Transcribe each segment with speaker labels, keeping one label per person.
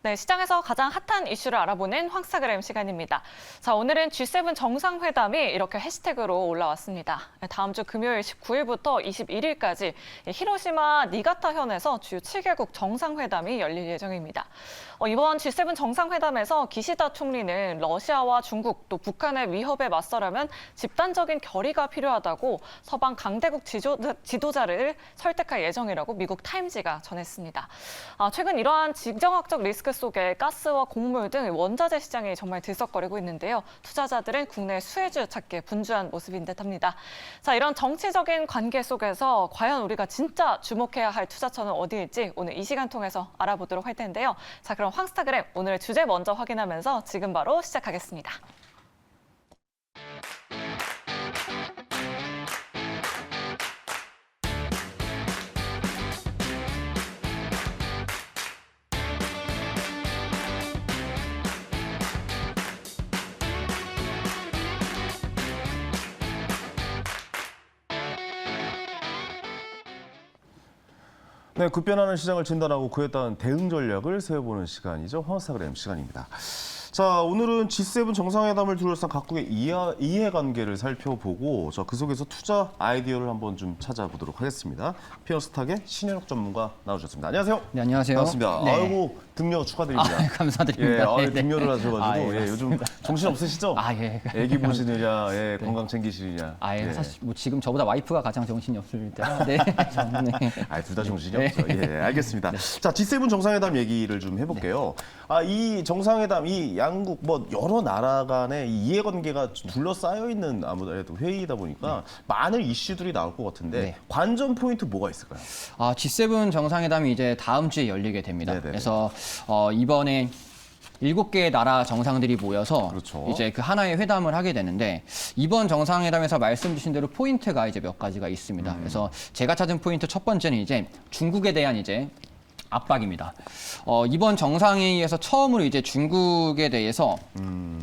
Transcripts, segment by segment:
Speaker 1: 네, 시장에서 가장 핫한 이슈를 알아보는 황스타그램 시간입니다. 자, 오늘은 G7 정상회담이 이렇게 해시태그로 올라왔습니다. 다음 주 금요일 19일부터 21일까지 히로시마 니가타현에서 주요 7개국 정상회담이 열릴 예정입니다. 이번 G7 정상회담에서 기시다 총리는 러시아와 중국 또 북한의 위협에 맞서려면 집단적인 결의가 필요하다고 서방 강대국 지도자를 설득할 예정이라고 미국 타임지가 전했습니다. 최근 이러한 지정학적 리스크 속에 가스와 곡물 등 원자재 시장이 정말 들썩거리고 있는데요. 투자자들은 국내 수혜주 찾기에 분주한 모습인 듯합니다. 자, 이런 정치적인 관계 속에서 과연 우리가 진짜 주목해야 할 투자처는 어디일지 오늘 이 시간 통해서 알아보도록 할 텐데요. 자, 그럼 황스타그램 오늘의 주제 먼저 확인하면서 지금 바로 시작하겠습니다.
Speaker 2: 네, 급변하는 시장을 진단하고 그에 따른 대응 전략을 세워보는 시간이죠. 황스타그램 시간입니다. 자, 오늘은 G7 정상회담을 둘러싼 각국의 이해관계를 살펴보고 그 속에서 투자 아이디어를 한번 좀 찾아보도록 하겠습니다. 피어스탁의 신현욱 전문가 나오셨습니다. 안녕하세요.
Speaker 3: 네, 안녕하세요.
Speaker 2: 반갑습니다.
Speaker 3: 네.
Speaker 2: 아이고, 등려 축하드립니다.
Speaker 3: 감사드립니다.
Speaker 2: 예, 등려를 하셔가지고 요즘 정신 없으시죠?
Speaker 3: 예.
Speaker 2: 애기 보시느냐, 건강 챙기시느냐.
Speaker 3: 사실 뭐 지금 저보다 와이프가 가장 정신이 없을 때라. 네.
Speaker 2: 둘 다 정신이 없죠. 알겠습니다. 자, G7 정상회담 얘기를 좀 해볼게요. 이 정상회담, 이 양국 여러 나라 간의 이 이해관계가 둘러싸여 있는 아무래도 회의이다 보니까 많은 이슈들이 나올 것 같은데 관전 포인트 뭐가 있을까요?
Speaker 3: G7 정상회담이 이제 다음 주에 열리게 됩니다.
Speaker 2: 네네네.
Speaker 3: 그래서 이번에 7개의 나라 정상들이 모여서
Speaker 2: 그렇죠.
Speaker 3: 이제 그 하나의 회담을 하게 되는데 이번 정상회담에서 말씀 주신 대로 포인트가 이제 몇 가지가 있습니다. 그래서 제가 찾은 포인트 첫 번째는 이제 중국에 대한 이제 압박입니다. 이번 정상회의에서 처음으로 이제 중국에 대해서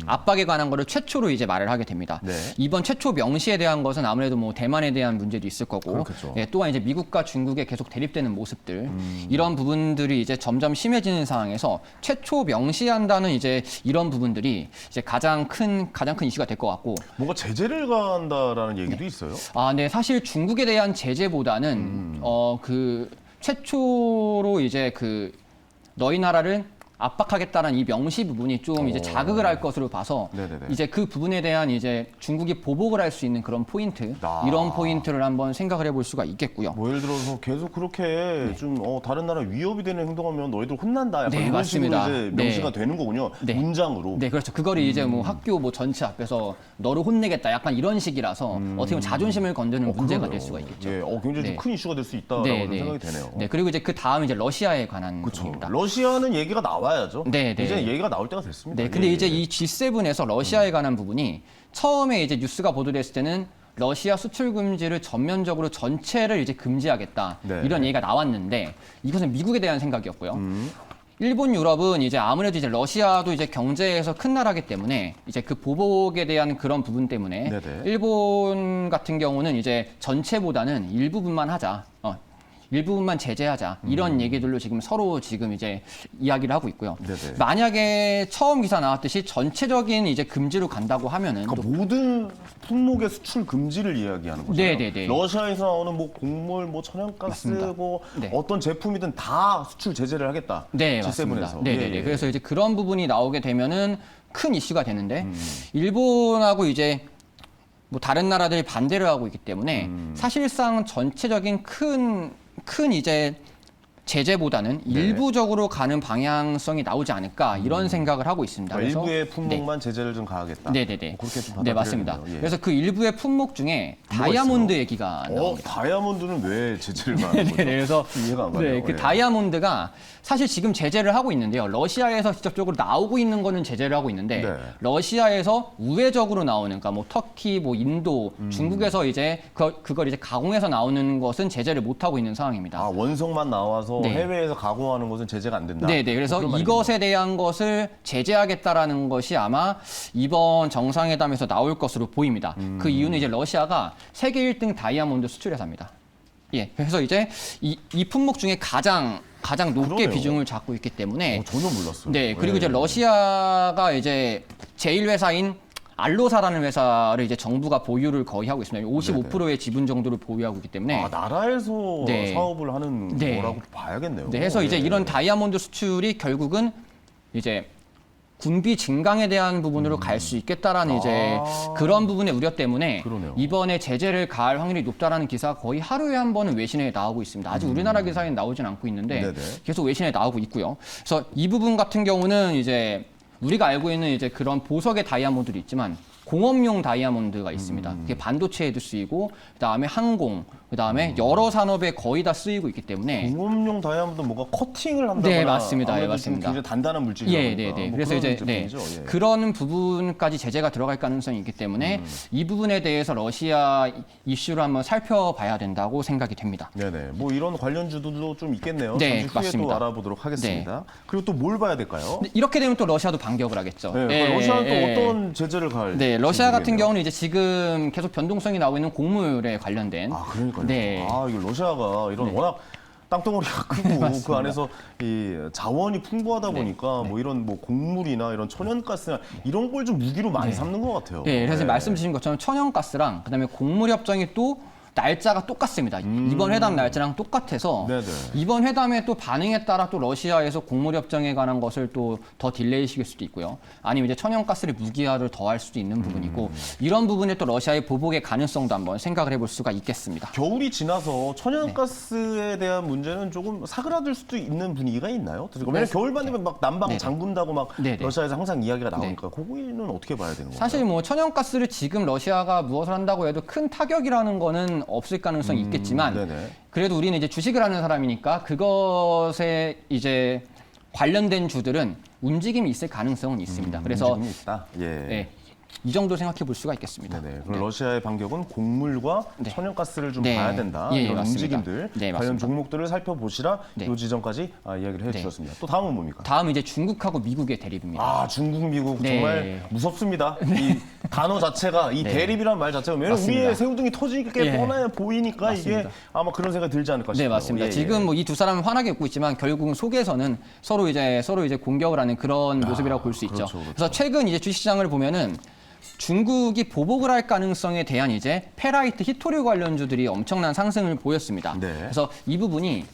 Speaker 3: 압박에 관한 거를 최초로 이제 말을 하게 됩니다.
Speaker 2: 네.
Speaker 3: 이번 최초 명시에 대한 것은 아무래도 뭐 대만에 대한 문제도 있을 거고,
Speaker 2: 그렇겠죠.
Speaker 3: 또한 이제 미국과 중국에 계속 대립되는 모습들, 이런 부분들이 이제 점점 심해지는 상황에서 최초 명시한다는 이제 이런 부분들이 이제 가장 큰 이슈가 될 것 같고,
Speaker 2: 뭔가 제재를 가한다라는 얘기도 있어요.
Speaker 3: 네, 사실 중국에 대한 제재보다는 최초로 이제 너희 나라를 압박하겠다는 이 명시 부분이 좀 이제 자극을 할 것으로 봐서
Speaker 2: 네네네.
Speaker 3: 이제 그 부분에 대한 이제 중국이 보복을 할 수 있는 그런 포인트, 이런 포인트를 한번 생각을 해볼 수가 있겠고요.
Speaker 2: 예를 들어서 계속 그렇게 좀 다른 나라 위협이 되는 행동하면 너희들 혼난다. 약간 이런
Speaker 3: 맞습니다.
Speaker 2: 식으로 이제 명시가 되는 거군요. 문장으로.
Speaker 3: 네, 그렇죠. 그거를 이제 뭐 학교 전체 앞에서 너를 혼내겠다. 약간 이런 식이라서 어떻게 보면 자존심을 건드는 문제가
Speaker 2: 그러네요.
Speaker 3: 될 수가 있겠죠.
Speaker 2: 굉장히 좀 큰 이슈가 될 수 있다라고 생각이 되네요.
Speaker 3: 네, 그리고 이제 그 다음 이제 러시아에 관한
Speaker 2: 그렇죠.
Speaker 3: 부분입니다.
Speaker 2: 러시아는 얘기가 나와야죠.
Speaker 3: 네.
Speaker 2: 이제 얘기가 나올 때가 됐습니다.
Speaker 3: 네, 근데 이제 이 G7에서 러시아에 관한 부분이 처음에 이제 뉴스가 보도됐을 때는 러시아 수출 금지를 전면적으로 전체를 이제 금지하겠다. 이런 얘기가 나왔는데 이것은 미국에 대한 생각이었고요. 일본, 유럽은 이제 아무래도 이제 러시아도 이제 경제에서 큰 나라기 때문에 이제 그 보복에 대한 그런 부분 때문에 일본 같은 경우는 이제 전체보다는 일부분만 하자. 일부분만 제재하자 이런 얘기들로 지금 서로 지금 이제 이야기를 하고 있고요. 만약에 처음 기사 나왔듯이 전체적인 이제 금지로 간다고 하면은
Speaker 2: 그러니까 모든 품목의 수출 금지를 이야기하는 거죠.
Speaker 3: 네네네.
Speaker 2: 러시아에서 나오는 곡물, 천연가스, 어떤 제품이든 다 수출 제재를 하겠다.
Speaker 3: 네,
Speaker 2: G7에서.
Speaker 3: 맞습니다. 네네네. 그래서 이제 그런 부분이 나오게 되면은 큰 이슈가 되는데 일본하고 이제 뭐 다른 나라들이 반대를 하고 있기 때문에 사실상 전체적인 큰 이제 제재보다는 일부적으로 가는 방향성이 나오지 않을까 이런 생각을 하고 있습니다.
Speaker 2: 그러니까 일부의 품목만 제재를 좀 가하겠다.
Speaker 3: 네네네.
Speaker 2: 그렇게 좀
Speaker 3: 네, 맞습니다.
Speaker 2: 받아들여야
Speaker 3: 그래서 그 일부의 품목 중에 다이아몬드 얘기가 나옵니다.
Speaker 2: 다이아몬드는 왜 제재를 가하는 거죠?
Speaker 3: 그래서
Speaker 2: 이해가 안 가네요.
Speaker 3: 그 다이아몬드가 사실 지금 제재를 하고 있는데요. 러시아에서 직접적으로 나오고 있는 거는 제재를 하고 있는데 러시아에서 우회적으로 나오는, 그러니까 뭐 터키, 뭐 인도, 중국에서 이제 그걸 이제 가공해서 나오는 것은 제재를 못 하고 있는 상황입니다.
Speaker 2: 원석만 나와서 해외에서 가공하는 것은 제재가 안 된다.
Speaker 3: 네. 그래서 이것에 대한 것을 제재하겠다라는 것이 아마 이번 정상회담에서 나올 것으로 보입니다. 그 이유는 이제 러시아가 세계 1등 다이아몬드 수출 회사입니다. 그래서 이제 이 품목 중에 가장 가장 높게
Speaker 2: 그러네요.
Speaker 3: 비중을 잡고 있기 때문에
Speaker 2: 전혀 몰랐어요.
Speaker 3: 네, 그리고
Speaker 2: 예.
Speaker 3: 이제 러시아가 이제 제일 회사인 알로사라는 회사를 이제 정부가 보유를 거의 하고 있습니다. 55%의 지분 정도를 보유하고 있기 때문에
Speaker 2: 나라에서
Speaker 3: 네.
Speaker 2: 사업을 하는
Speaker 3: 네.
Speaker 2: 거라고 봐야겠네요.
Speaker 3: 네, 해서 이제
Speaker 2: 예.
Speaker 3: 이런 다이아몬드 수출이 결국은 이제 군비 증강에 대한 부분으로 갈 수 있겠다라는 이제 그런 부분의 우려 때문에
Speaker 2: 그러네요.
Speaker 3: 이번에 제재를 가할 확률이 높다라는 기사가 거의 하루에 한 번은 외신에 나오고 있습니다. 아직 우리나라 기사에는 나오진 않고 있는데
Speaker 2: 네네.
Speaker 3: 계속 외신에 나오고 있고요. 그래서 이 부분 같은 경우는 이제 우리가 알고 있는 이제 그런 보석의 다이아몬드도 있지만 공업용 다이아몬드가 있습니다. 그게 반도체에도 쓰이고 그다음에 항공, 그다음에 여러 산업에 거의 다 쓰이고 있기 때문에
Speaker 2: 공업용 다이아몬드 뭔가 커팅을 한다거나
Speaker 3: 네, 맞습니다. 예,
Speaker 2: 아무래도
Speaker 3: 맞습니다.
Speaker 2: 좀 굉장히 단단한 물질이다
Speaker 3: 예,
Speaker 2: 보니까
Speaker 3: 네, 네.
Speaker 2: 뭐
Speaker 3: 그래서
Speaker 2: 그런
Speaker 3: 이제
Speaker 2: 제품이죠. 예.
Speaker 3: 그런 부분까지 제재가 들어갈 가능성이 있기 때문에 이 부분에 대해서 러시아 이슈를 한번 살펴봐야 된다고 생각이 됩니다.
Speaker 2: 네네. 뭐 이런 관련주들도 좀 있겠네요.
Speaker 3: 네,
Speaker 2: 잠시 후에 또
Speaker 3: 맞습니다.
Speaker 2: 알아보도록 하겠습니다. 그리고 또 뭘 봐야 될까요?
Speaker 3: 근데 이렇게 되면 또 러시아도 반격을 하겠죠.
Speaker 2: 네,
Speaker 3: 예,
Speaker 2: 러시아는 또
Speaker 3: 예.
Speaker 2: 어떤 제재를 가할지
Speaker 3: 네, 러시아 같은
Speaker 2: 모르겠네요.
Speaker 3: 경우는 이제 지금 계속 변동성이 나오고 있는 곡물에 관련된
Speaker 2: 그러니까요.
Speaker 3: 네.
Speaker 2: 이거 러시아가 이런 워낙 땅덩어리가 크고 그 안에서 이 자원이 풍부하다 보니까 뭐 이런 뭐 곡물이나 이런 천연가스나 이런 걸 좀 무기로 많이 삼는 것 같아요.
Speaker 3: 네, 그래서 말씀 주신 것처럼 천연가스랑 그다음에 곡물 협정이 또 날짜가 똑같습니다. 이번 회담 날짜랑 똑같아서
Speaker 2: 네네.
Speaker 3: 이번 회담의 또 반응에 따라 또 러시아에서 곡물 협정에 관한 것을 또 더 딜레이시킬 수도 있고요. 아니면 이제 천연가스를 무기화를 더할 수도 있는 부분이고 이런 부분에 또 러시아의 보복의 가능성도 한번 생각을 해볼 수가 있겠습니다.
Speaker 2: 겨울이 지나서 천연가스에 대한 문제는 조금 사그라들 수도 있는 분위기가 있나요? 왜냐면 겨울만 되면 막 난방
Speaker 3: 네네.
Speaker 2: 잠근다고 막
Speaker 3: 네네.
Speaker 2: 러시아에서 항상 이야기가 나오니까 그거는 어떻게 봐야 되는 건가요?
Speaker 3: 사실 뭐 천연가스를 지금 러시아가 무엇을 한다고 해도 큰 타격이라는 거는 없을 가능성이 있겠지만
Speaker 2: 네네.
Speaker 3: 그래도 우리는 이제 주식을 하는 사람이니까 그것에 이제 관련된 주들은 움직임이 있을 가능성은 있습니다. 그래서
Speaker 2: 움직임이 있다. 예.
Speaker 3: 네, 이 정도 생각해 볼 수가 있겠습니다.
Speaker 2: 네네. 그럼 러시아의 반격은 곡물과
Speaker 3: 네.
Speaker 2: 천연가스를 좀
Speaker 3: 네.
Speaker 2: 봐야 된다.
Speaker 3: 예,
Speaker 2: 이런
Speaker 3: 맞습니다.
Speaker 2: 움직임들,
Speaker 3: 네,
Speaker 2: 관련
Speaker 3: 맞습니다.
Speaker 2: 종목들을 살펴보시라
Speaker 3: 네.
Speaker 2: 이 지점까지 이야기를 해주셨습니다. 또 다음은 뭡니까?
Speaker 3: 다음 이제 중국하고 미국의 대립입니다.
Speaker 2: 중국, 미국
Speaker 3: 네.
Speaker 2: 정말 무섭습니다. 이 단어 자체가 이
Speaker 3: 네.
Speaker 2: 대립이란 말 자체가 왜냐면
Speaker 3: 맞습니다.
Speaker 2: 우리의 새우등이 터지게
Speaker 3: 예.
Speaker 2: 뻔해 보이니까
Speaker 3: 맞습니다.
Speaker 2: 이게 아마 그런 생각이 들지 않을까 싶어요.
Speaker 3: 네, 맞습니다.
Speaker 2: 예,
Speaker 3: 지금
Speaker 2: 예.
Speaker 3: 뭐 이 두 사람은 환하게 웃고 있지만 결국은 속에서는 서로 이제 공격을 하는 그런 모습이라고 볼 수 있죠.
Speaker 2: 그렇죠, 그렇죠.
Speaker 3: 그래서 최근 이제 주식시장을 보면은 중국이 보복을 할 가능성에 대한 이제 페라이트 히토류 관련주들이 엄청난 상승을 보였습니다.
Speaker 2: 네.
Speaker 3: 그래서 이 부분이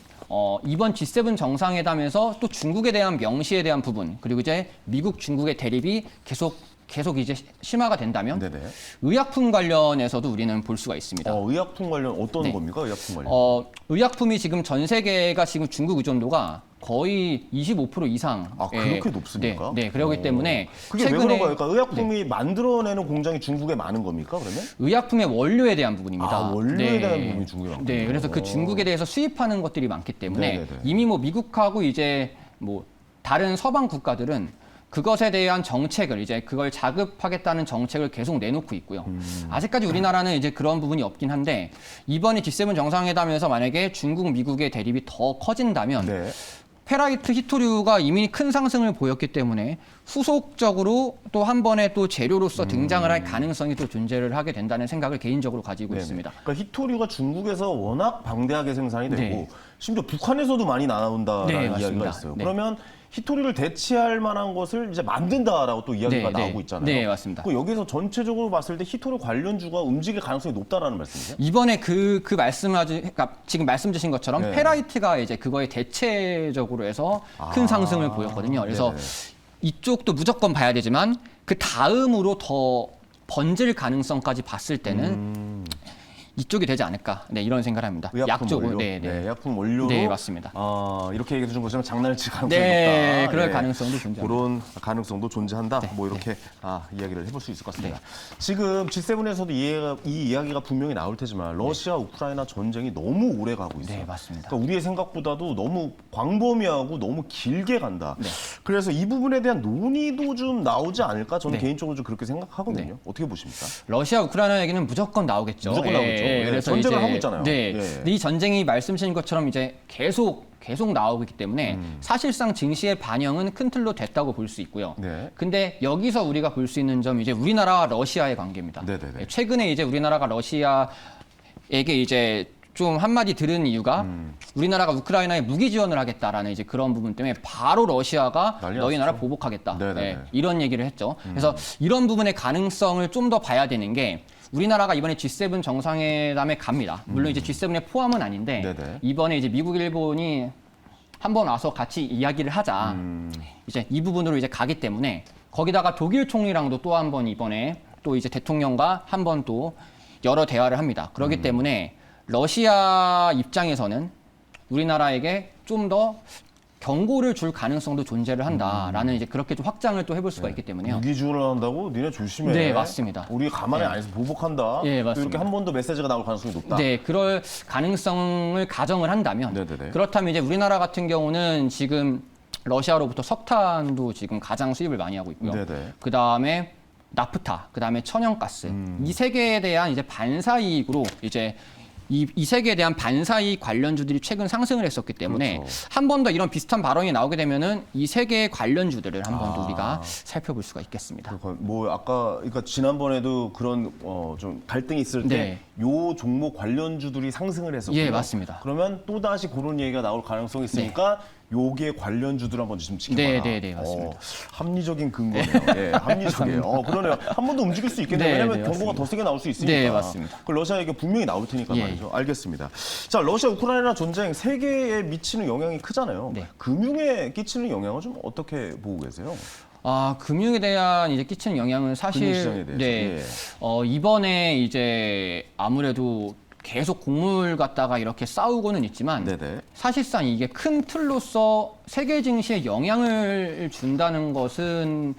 Speaker 3: 이번 G7 정상회담에서 또 중국에 대한 명시에 대한 부분 그리고 이제 미국 중국의 대립이 계속 이제 심화가 된다면
Speaker 2: 네네.
Speaker 3: 의약품 관련해서도 우리는 볼 수가 있습니다.
Speaker 2: 의약품 관련 어떤
Speaker 3: 네.
Speaker 2: 겁니까? 의약품 관련.
Speaker 3: 의약품이 지금 전 세계가 지금 중국 의존도가 거의 25% 이상.
Speaker 2: 그렇게 높습니까?
Speaker 3: 네, 그러기 때문에
Speaker 2: 그게 왜 그런 거예요? 그러니까 의약품이 만들어내는 공장이 중국에 많은 겁니까? 그러면?
Speaker 3: 의약품의 원료에 대한 부분입니다.
Speaker 2: 원료에 대한 부분이 중국에 많군요.
Speaker 3: 네, 그래서 그 중국에 대해서 수입하는 것들이 많기 때문에
Speaker 2: 네네네.
Speaker 3: 이미 뭐 미국하고 이제 뭐 다른 서방 국가들은 그것에 대한 정책을 이제 그걸 자급하겠다는 정책을 계속 내놓고 있고요. 아직까지 우리나라는 이제 그런 부분이 없긴 한데 이번에 G7 정상회담에서 만약에 중국, 미국의 대립이 더 커진다면
Speaker 2: 네.
Speaker 3: 페라이트 히토류가 이미 큰 상승을 보였기 때문에 후속적으로 또 한 번의 또 재료로서 등장을 할 가능성이 또 존재를 하게 된다는 생각을 개인적으로 가지고
Speaker 2: 네네.
Speaker 3: 있습니다.
Speaker 2: 그러니까 히토류가 중국에서 워낙 방대하게 생산이 되고
Speaker 3: 네.
Speaker 2: 심지어 북한에서도 많이 나온다라는
Speaker 3: 네,
Speaker 2: 이야기가
Speaker 3: 맞습니다.
Speaker 2: 있어요.
Speaker 3: 네.
Speaker 2: 그러면 히토류를 대체할 만한 것을 이제 만든다라고 또 이야기가
Speaker 3: 네, 네.
Speaker 2: 나오고 있잖아요.
Speaker 3: 네, 맞습니다.
Speaker 2: 그 여기서 전체적으로 봤을 때 히토류 관련주가 움직일 가능성이 높다라는 말씀이세요?
Speaker 3: 이번에 그 그러니까 지금 말씀 주신 것처럼
Speaker 2: 네.
Speaker 3: 페라이트가 이제 그거에 대체적으로 해서 큰 상승을 보였거든요. 그래서
Speaker 2: 네네.
Speaker 3: 이쪽도 무조건 봐야 되지만 그 다음으로 더 번질 가능성까지 봤을 때는 이쪽이 되지 않을까. 네, 이런 생각을 합니다.
Speaker 2: 의약품
Speaker 3: 약쪽으로.
Speaker 2: 원료?
Speaker 3: 네, 네.
Speaker 2: 의약품 원료로
Speaker 3: 네, 맞습니다.
Speaker 2: 이렇게 얘기해 준 것처럼 장난을 칠 가능성이
Speaker 3: 네,
Speaker 2: 높다.
Speaker 3: 그럴 가능성도 존재합니다.
Speaker 2: 그런 가능성도 존재한다.
Speaker 3: 네,
Speaker 2: 뭐 이렇게 이야기를 해볼 수 있을 것 같습니다.
Speaker 3: 네.
Speaker 2: 지금 G7에서도 이 이야기가 분명히 나올 테지만 러시아 우크라이나 전쟁이 너무 오래 가고 있어요.
Speaker 3: 네, 맞습니다.
Speaker 2: 그러니까 우리의 생각보다도 너무 광범위하고 너무 길게 간다.
Speaker 3: 네.
Speaker 2: 그래서 이 부분에 대한 논의도 좀 나오지 않을까? 저는
Speaker 3: 네.
Speaker 2: 개인적으로 좀 그렇게 생각하거든요.
Speaker 3: 네.
Speaker 2: 어떻게 보십니까?
Speaker 3: 러시아 우크라이나 얘기는 무조건 나오겠죠.
Speaker 2: 무조건 나오겠죠. 예,
Speaker 3: 그래서
Speaker 2: 전쟁을
Speaker 3: 이제
Speaker 2: 하고 있잖아요.
Speaker 3: 네,
Speaker 2: 예.
Speaker 3: 근데 이 전쟁이 말씀 주신 것처럼 이제 계속 나오고 있기 때문에 사실상 증시의 반영은 큰 틀로 됐다고 볼 수 있고요.
Speaker 2: 네.
Speaker 3: 근데 여기서 우리가 볼 수 있는 점이 이제 우리나라와 러시아의 관계입니다.
Speaker 2: 네네네.
Speaker 3: 최근에 이제 우리나라가 러시아에게 이제 좀 한마디 들은 이유가 우리나라가 우크라이나에 무기 지원을 하겠다라는 이제 그런 부분 때문에 바로 러시아가
Speaker 2: 난리
Speaker 3: 너희 나라
Speaker 2: 났죠.
Speaker 3: 보복하겠다.
Speaker 2: 네네네.
Speaker 3: 예, 이런 얘기를 했죠. 그래서 이런 부분의 가능성을 좀 더 봐야 되는 게 우리나라가 이번에 G7 정상회담에 갑니다. 물론 이제 G7에 포함은 아닌데
Speaker 2: 네네.
Speaker 3: 이번에 이제 미국, 일본이 한번 와서 같이 이야기를 하자. 이제 이 부분으로 이제 가기 때문에 거기다가 독일 총리랑도 또 한 번 이번에 또 이제 대통령과 한 번 또 여러 대화를 합니다. 그렇기 때문에 러시아 입장에서는 우리나라에게 좀 더 경고를 줄 가능성도 존재를 한다라는 이제 그렇게 좀 확장을 또 해볼 수가 있기 때문에요.
Speaker 2: 무기 지원을 한다고 니네 조심해.
Speaker 3: 네, 맞습니다.
Speaker 2: 우리 가만히 안 있어 보복한다.
Speaker 3: 예,
Speaker 2: 또
Speaker 3: 맞습니다.
Speaker 2: 이렇게 한 번 더 메시지가 나올 가능성이 높다.
Speaker 3: 네, 그럴 가능성을 가정을 한다면
Speaker 2: 네네네.
Speaker 3: 그렇다면 이제 우리나라 같은 경우는 지금 러시아로부터 석탄도 지금 가장 수입을 많이 하고 있고요.
Speaker 2: 네네.
Speaker 3: 그 다음에 나프타, 그 다음에 천연가스 이 세 개에 대한 이제 반사이익으로 이제 이 세 개에 대한 반사이익 관련주들이 최근 상승을 했었기 때문에
Speaker 2: 그렇죠.
Speaker 3: 한 번 더 이런 비슷한 발언이 나오게 되면은 이 세 개의 관련주들을 한 번 더 우리가 살펴볼 수가 있겠습니다.
Speaker 2: 뭐 아까 그러니까 지난번에도 그런 좀 갈등이 있을 때 요 종목 관련주들이 상승을 했었고요.
Speaker 3: 예, 맞습니다.
Speaker 2: 그러면 또 다시 그런 얘기가 나올 가능성이 있으니까 요게 관련주들 한번 좀 지켜봐라.
Speaker 3: 네, 맞습니다.
Speaker 2: 합리적인 근거네요. 예, 합리적이에요. 그러네요. 한 번 더 움직일 수 있겠네요.
Speaker 3: 네,
Speaker 2: 왜냐하면
Speaker 3: 네,
Speaker 2: 경고가
Speaker 3: 맞습니다.
Speaker 2: 더 세게 나올 수 있으니까.
Speaker 3: 네, 맞습니다.
Speaker 2: 그 러시아 얘기 분명히 나올 테니까
Speaker 3: 예.
Speaker 2: 말이죠. 알겠습니다. 자, 러시아 우크라이나 전쟁 세계에 미치는 영향이 크잖아요.
Speaker 3: 네.
Speaker 2: 금융에 끼치는 영향은 좀 어떻게 보고 계세요?
Speaker 3: 아, 금융에 대한 이제 끼치는 영향은 사실
Speaker 2: 금융시장에 대해서.
Speaker 3: 네.
Speaker 2: 예.
Speaker 3: 이번에 이제 아무래도 계속 곡물 갖다가 이렇게 싸우고는 있지만
Speaker 2: 네네.
Speaker 3: 사실상 이게 큰 틀로서 세계 증시에 영향을 준다는 것은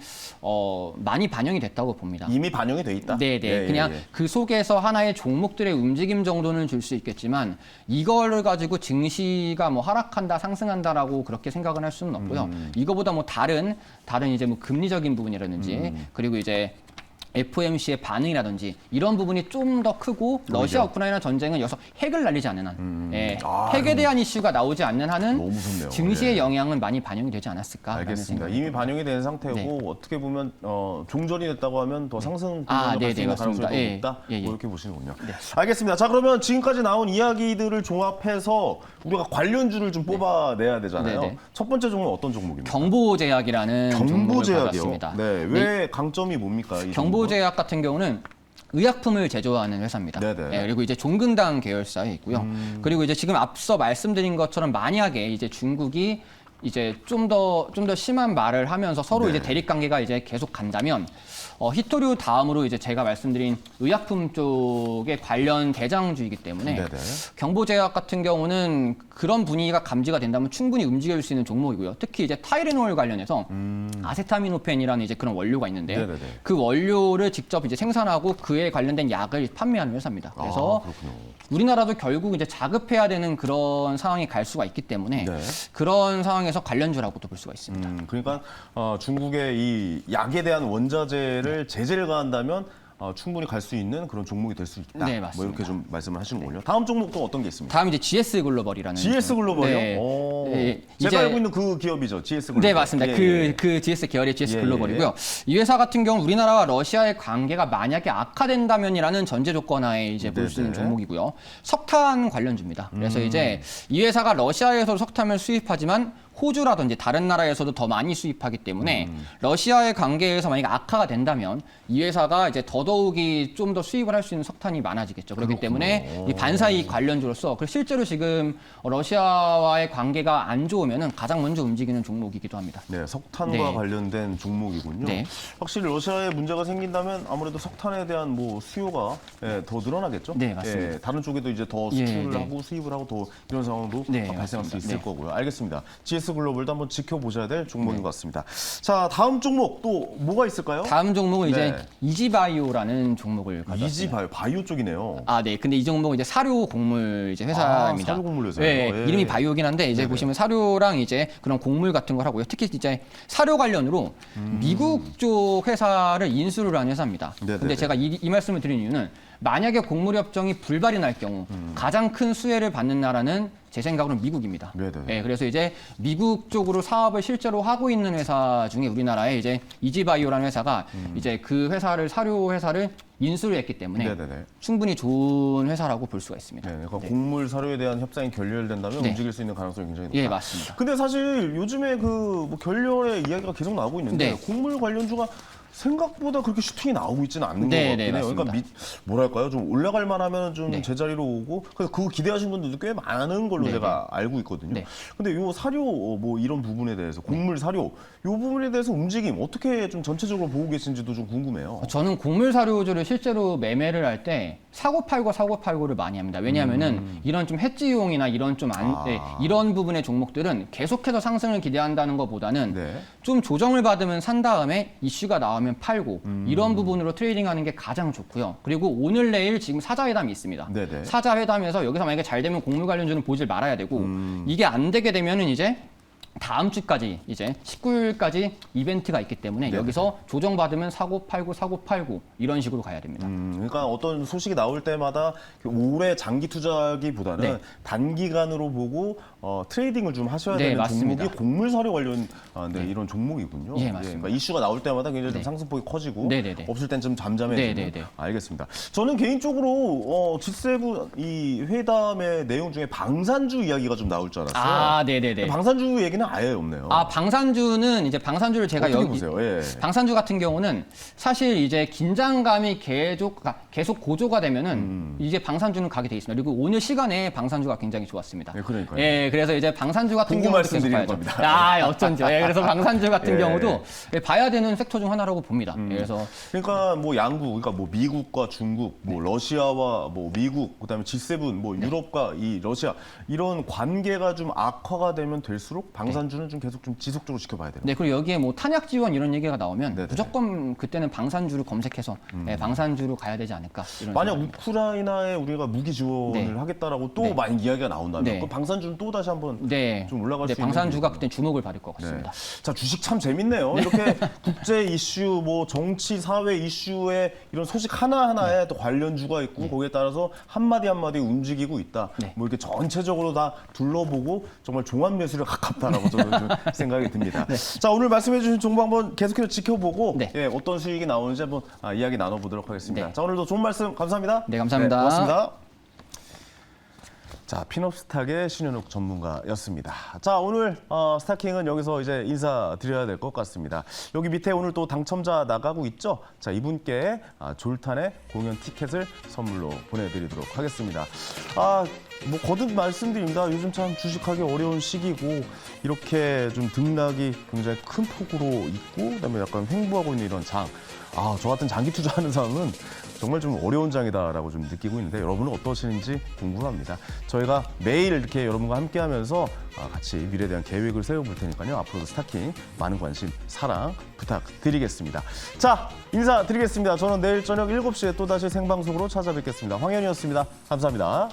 Speaker 3: 많이 반영이 됐다고 봅니다.
Speaker 2: 이미 반영이 돼 있다.
Speaker 3: 네네.
Speaker 2: 예,
Speaker 3: 그냥
Speaker 2: 예.
Speaker 3: 그 속에서 하나의 종목들의 움직임 정도는 줄 수 있겠지만 이거를 가지고 증시가 뭐 하락한다, 상승한다라고 그렇게 생각은 할 수는 없고요. 이거보다 뭐 다른 이제 뭐 금리적인 부분이라든지 그리고 이제 FOMC의 반응이라든지 이런 부분이 좀 더 크고 러시아 우크라이나 전쟁은 여기서 핵을 날리지 않는 한 핵에 대한 이슈가 나오지 않는 한은
Speaker 2: 너무 무섭네요.
Speaker 3: 증시의
Speaker 2: 예.
Speaker 3: 영향은 많이 반영이 되지 않았을까라는
Speaker 2: 알겠습니다.
Speaker 3: 생각이
Speaker 2: 이미 반영이 된 상태고
Speaker 3: 네.
Speaker 2: 어떻게 보면 종전이 됐다고 하면 더 상승
Speaker 3: 아,
Speaker 2: 국면으로 갈 수
Speaker 3: 네네,
Speaker 2: 있는 가능성이
Speaker 3: 맞습니다.
Speaker 2: 더
Speaker 3: 예,
Speaker 2: 높다.
Speaker 3: 예, 예.
Speaker 2: 뭐 이렇게 보시는군요. 알겠습니다. 자, 그러면 지금까지 나온 이야기들을 종합해서 우리가 관련주를 좀 뽑아내야 되잖아요.
Speaker 3: 네네.
Speaker 2: 첫 번째 종목은 어떤 종목입니까?
Speaker 3: 경보제약이라는 종목을
Speaker 2: 경보제약이요.
Speaker 3: 가졌습니다.
Speaker 2: 네, 왜 강점이 뭡니까? 이 종목은?
Speaker 3: 경보제약 같은 경우는 의약품을 제조하는 회사입니다.
Speaker 2: 네네.
Speaker 3: 예, 그리고 이제 종근당 계열사에 있고요. 그리고 이제 지금 앞서 말씀드린 것처럼 만약에 이제 중국이 이제 좀 더 심한 말을 하면서 서로
Speaker 2: 네.
Speaker 3: 이제 대립 관계가 이제 계속 간다면 히토류 다음으로 이제 제가 말씀드린 의약품 쪽에 관련 대장주이기 때문에
Speaker 2: 네네.
Speaker 3: 경보제약 같은 경우는 그런 분위기가 감지가 된다면 충분히 움직일 수 있는 종목이고요. 특히 이제 타이레놀 관련해서 아세타미노펜이라는 이제 그런 원료가 있는데요.
Speaker 2: 네네네.
Speaker 3: 그 원료를 직접 이제 생산하고 그에 관련된 약을 판매하는 회사입니다. 그래서
Speaker 2: 그렇군요.
Speaker 3: 우리나라도 결국 이제 자급해야 되는 그런 상황이 갈 수가 있기 때문에
Speaker 2: 네.
Speaker 3: 그런 상황에서 관련주라고도 볼 수가 있습니다.
Speaker 2: 그러니까 중국의 이 약에 대한 원자재를 제재를 가한다면 충분히 갈 수 있는 그런 종목이 될 수 있다.
Speaker 3: 네,
Speaker 2: 뭐
Speaker 3: 맞습니다.
Speaker 2: 이렇게 좀 말씀을 하시는군요. 다음 종목도 어떤 게 있습니까?
Speaker 3: 다음 이제 GS 글로벌이라는
Speaker 2: GS 글로벌이요?
Speaker 3: 네.
Speaker 2: 오,
Speaker 3: 네,
Speaker 2: 제가
Speaker 3: 이제-
Speaker 2: 알고 있는 그 기업이죠. GS 글로벌.
Speaker 3: 네, 맞습니다.
Speaker 2: 예,
Speaker 3: 그 GS 계열의 GS
Speaker 2: 예,
Speaker 3: 글로벌이고요. 이 회사 같은 경우 우리나라와 러시아의 관계가 만약에 악화된다면이라는 전제 조건 하에 이제 볼 수 있는
Speaker 2: 네네.
Speaker 3: 종목이고요. 석탄 관련주입니다. 그래서 이제 이 회사가 러시아에서 석탄을 수입하지만 호주라든지 다른 나라에서도 더 많이 수입하기 때문에 러시아의 관계에서 만약에 악화가 된다면 이 회사가 이제 더더욱이 좀 더 수입을 할 수 있는 석탄이 많아지겠죠. 그렇기 때문에 이 반사이익 관련주로서 그리고 실제로 지금 러시아와의 관계가 안 좋으면은 가장 먼저 움직이는 종목이기도 합니다.
Speaker 2: 네, 석탄과
Speaker 3: 네.
Speaker 2: 관련된 종목이군요.
Speaker 3: 네.
Speaker 2: 확실히 러시아에 문제가 생긴다면 아무래도 석탄에 대한 뭐 수요가 더 늘어나겠죠.
Speaker 3: 네, 맞습니다.
Speaker 2: 예, 다른 쪽에도 이제 더
Speaker 3: 예,
Speaker 2: 수출을
Speaker 3: 네.
Speaker 2: 하고 수입을 하고 더 이런 상황도
Speaker 3: 네,
Speaker 2: 발생할 수
Speaker 3: 맞습니다.
Speaker 2: 있을
Speaker 3: 네.
Speaker 2: 거고요. 알겠습니다. GS 글로벌도 한번 지켜보셔야 될 종목인 것 같습니다. 자, 다음 종목 또 뭐가 있을까요?
Speaker 3: 다음 종목은 이제
Speaker 2: 네.
Speaker 3: 이지바이오라는 종목을 가져왔습니다.
Speaker 2: 이지바이오, 바이오 쪽이네요.
Speaker 3: 아, 네. 근데 이 종목은 이제 사료 곡물 이제 회사입니다.
Speaker 2: 사료 곡물 회사예요?
Speaker 3: 네,
Speaker 2: 예.
Speaker 3: 이름이 바이오긴 한데 이제
Speaker 2: 네네.
Speaker 3: 보시면 사료랑 이제 그런 곡물 같은 걸 하고요. 특히 이제 사료 관련으로 미국 쪽 회사를 인수를 한 회사입니다.
Speaker 2: 네네네.
Speaker 3: 근데 제가 이 말씀을 드린 이유는 만약에 곡물 협정이 불발이 날 경우 가장 큰 수혜를 받는 나라는 제 생각으로는 미국입니다.
Speaker 2: 네네.
Speaker 3: 네, 그래서 이제 미국 쪽으로 사업을 실제로 하고 있는 회사 중에 우리나라에 이제 이지바이오라는 회사가 이제 그 회사를 사료 회사를 인수를 했기 때문에
Speaker 2: 네네네.
Speaker 3: 충분히 좋은 회사라고 볼 수가 있습니다.
Speaker 2: 네, 그러니까 곡물 사료에 대한 협상이 결렬된다면
Speaker 3: 네.
Speaker 2: 움직일 수 있는 가능성이 굉장히 높다.
Speaker 3: 예, 맞습니다.
Speaker 2: 근데 사실 요즘에 뭐 결렬의 이야기가 계속 나오고 있는데
Speaker 3: 네.
Speaker 2: 곡물 관련주가 생각보다 그렇게 슈팅이 나오고 있지는 않는
Speaker 3: 네,
Speaker 2: 것
Speaker 3: 네,
Speaker 2: 같긴 해요. 그러니까
Speaker 3: 맞습니다.
Speaker 2: 뭐랄까요, 좀 올라갈 만하면 좀
Speaker 3: 네.
Speaker 2: 제자리로 오고 그래서 그거 기대하신 분들도 꽤 많은 걸로
Speaker 3: 네,
Speaker 2: 제가 알고 있거든요.
Speaker 3: 네.
Speaker 2: 근데 요 사료 뭐 이런 부분에 대해서 곡물 사료 요 부분에 대해서 움직임 어떻게 좀 전체적으로 보고 계신지도 좀 궁금해요.
Speaker 3: 저는 곡물 사료주를 실제로 매매를 할 때 사고 팔고를 많이 합니다. 왜냐하면은 이런 좀 해지용이나 이런 이런 부분의 종목들은 계속해서 상승을 기대한다는 것보다는
Speaker 2: 네.
Speaker 3: 좀 조정을 받으면 산 다음에 이슈가 나오면 팔고 이런 부분으로 트레이딩하는 게 가장 좋고요. 그리고 오늘 내일 지금 사자회담이 있습니다.
Speaker 2: 네네.
Speaker 3: 사자회담에서 여기서 만약에 잘 되면 곡물 관련주는 보질 말아야 되고 이게 안 되게 되면은 이제 다음 주까지 이제 19일까지 이벤트가 있기 때문에
Speaker 2: 네네.
Speaker 3: 여기서 조정받으면 사고 팔고 이런 식으로 가야 됩니다.
Speaker 2: 그러니까 어떤 소식이 나올 때마다 오래 장기 투자기보다는
Speaker 3: 네.
Speaker 2: 단기간으로 보고 트레이딩을 좀 하셔야
Speaker 3: 네,
Speaker 2: 되는
Speaker 3: 맞습니다.
Speaker 2: 종목이 곡물 사료 관련 이런 종목이군요.
Speaker 3: 예, 맞습니다.
Speaker 2: 그러니까 이슈가 나올 때마다 굉장히 좀
Speaker 3: 네.
Speaker 2: 상승폭이 커지고
Speaker 3: 네네네.
Speaker 2: 없을 땐 좀 잠잠해지는.
Speaker 3: 네네네.
Speaker 2: 알겠습니다. 저는 개인적으로 G7 이 회담의 내용 중에 방산주 이야기가 좀 나올 줄 알았어요.
Speaker 3: 아, 네네네.
Speaker 2: 방산주 얘기는 아예 없네요.
Speaker 3: 아, 방산주는 이제 방산주를 제가
Speaker 2: 어떻게
Speaker 3: 여기
Speaker 2: 보세요? 예.
Speaker 3: 방산주 같은 경우는 사실 이제 긴장감이 계속 고조가 되면은 이제 방산주는 가게 돼 있습니다. 그리고 오늘 시간에 방산주가 굉장히 좋았습니다.
Speaker 2: 네, 그러니까요.
Speaker 3: 예, 그래서 이제 방산주 같은
Speaker 2: 보고
Speaker 3: 경우도 계속
Speaker 2: 말씀드리는
Speaker 3: 봐야죠.
Speaker 2: 겁니다.
Speaker 3: 아, 어쩐지요. 예, 그래서 방산주 같은
Speaker 2: 예.
Speaker 3: 경우도 봐야 되는 섹터 중 하나라고 봅니다. 예, 그래서
Speaker 2: 그러니까 뭐 양국, 그러니까 뭐 미국과 중국, 뭐 러시아와 뭐 미국, 그다음에 G7, 뭐 유럽과 이 러시아 이런 관계가 좀 악화가 되면 될수록 방산주는 좀 계속 좀 지속적으로 지켜봐야 돼요.
Speaker 3: 네, 그리고 여기에 뭐 탄약 지원 이런 얘기가 나오면
Speaker 2: 네네.
Speaker 3: 무조건 그때는 방산주를 검색해서 예, 방산주로 가야 되지 않을까 이런
Speaker 2: 만약
Speaker 3: 생각입니다.
Speaker 2: 우크라이나에 우리가 무기 지원을
Speaker 3: 네.
Speaker 2: 하겠다라고 또
Speaker 3: 네.
Speaker 2: 만약 이야기가 나온다면
Speaker 3: 네.
Speaker 2: 그 방산주는 또 다시 한번
Speaker 3: 네,
Speaker 2: 좀 올라갈 수 있는
Speaker 3: 방산주가
Speaker 2: 기회군요.
Speaker 3: 그때 주목을 받을 것
Speaker 2: 네.
Speaker 3: 같습니다.
Speaker 2: 자, 주식 참 재밌네요. 이렇게 국제 이슈, 뭐 정치, 사회 이슈에 이런 소식 하나하나에 또 관련주가 있고 거기에 따라서 한마디 한마디 움직이고 있다.
Speaker 3: 네.
Speaker 2: 뭐 이렇게 전체적으로 다 둘러보고 정말 종합 매수에 가깝다라고 저는 좀 생각이 듭니다. 자, 오늘 말씀해 주신 종목 한번 계속해서 지켜보고
Speaker 3: 네.
Speaker 2: 예, 어떤 수익이 나오는지 한번 이야기 나눠보도록 하겠습니다.
Speaker 3: 네.
Speaker 2: 자, 오늘도 좋은 말씀 감사합니다.
Speaker 3: 네, 감사합니다.
Speaker 2: 고맙습니다. 자, 핀업스탁의 신현욱 전문가였습니다. 자, 오늘 스타킹은 여기서 이제 인사드려야 될 것 같습니다. 여기 밑에 오늘 또 당첨자 나가고 있죠? 자, 이분께 졸탄의 공연 티켓을 선물로 보내드리도록 하겠습니다. 뭐 거듭 말씀드립니다. 요즘 참 주식하기 어려운 시기고 이렇게 좀 등락이 굉장히 큰 폭으로 있고 그다음에 약간 횡보하고 있는 이런 장. 저 같은 장기 투자하는 사람은 정말 좀 어려운 장이다라고 좀 느끼고 있는데 여러분은 어떠시는지 궁금합니다. 저희가 매일 이렇게 여러분과 함께하면서 같이 미래에 대한 계획을 세워볼 테니까요. 앞으로도 스타킹 많은 관심, 사랑 부탁드리겠습니다. 자, 인사드리겠습니다. 저는 내일 저녁 7시에 또다시 생방송으로 찾아뵙겠습니다. 황현이었습니다. 감사합니다.